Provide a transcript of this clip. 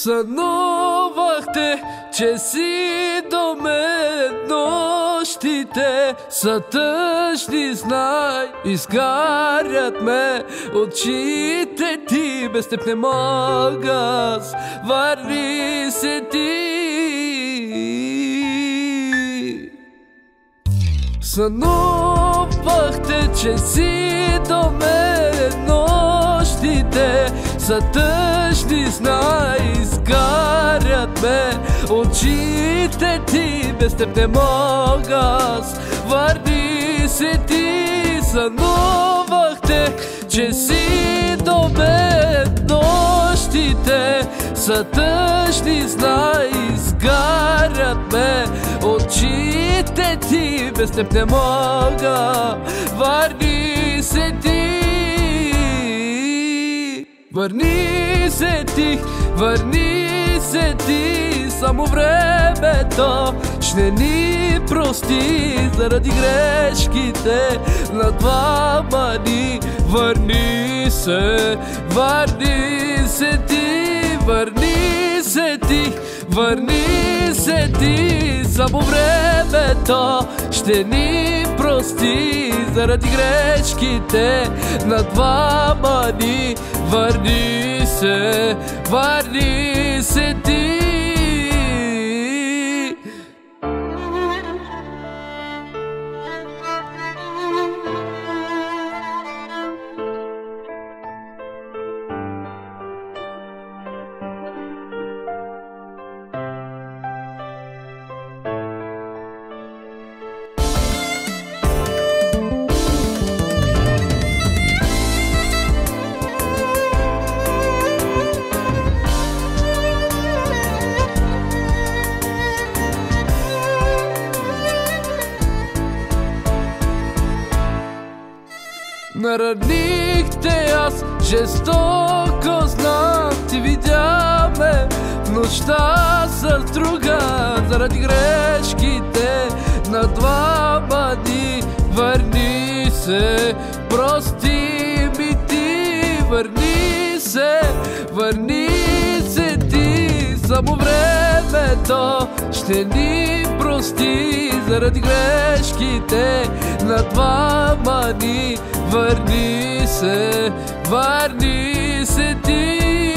Сънувахте, че си до мен, нощите са тъжни, знай, изгарят ме очите ти, без теб не мога, върни се ти. Сънувахте, че си до мен, нощите са тъжни, знай, изгарят ме очите ти, без теб не мога, върни се ти. Сънувахте, че си до мен, нощите са тъжни, знай, изгарят ме очите ти, без теб не мога, върни се ти. Върни се ти, върни се ти, само времето ще ни прости заради грешките на двама ни. Върни се ти, върни се ти, върни се ти, само времето ще ни прости заради грешките на двама ни. Върни се ти. Наранихте, аз жестоко знам, ти видя ме в нощта с друга заради грешките на двама ни. Върни се, прости ми ти, върни се ти, само времето ще ни прости заради грешките на двама ни. Върни се ти.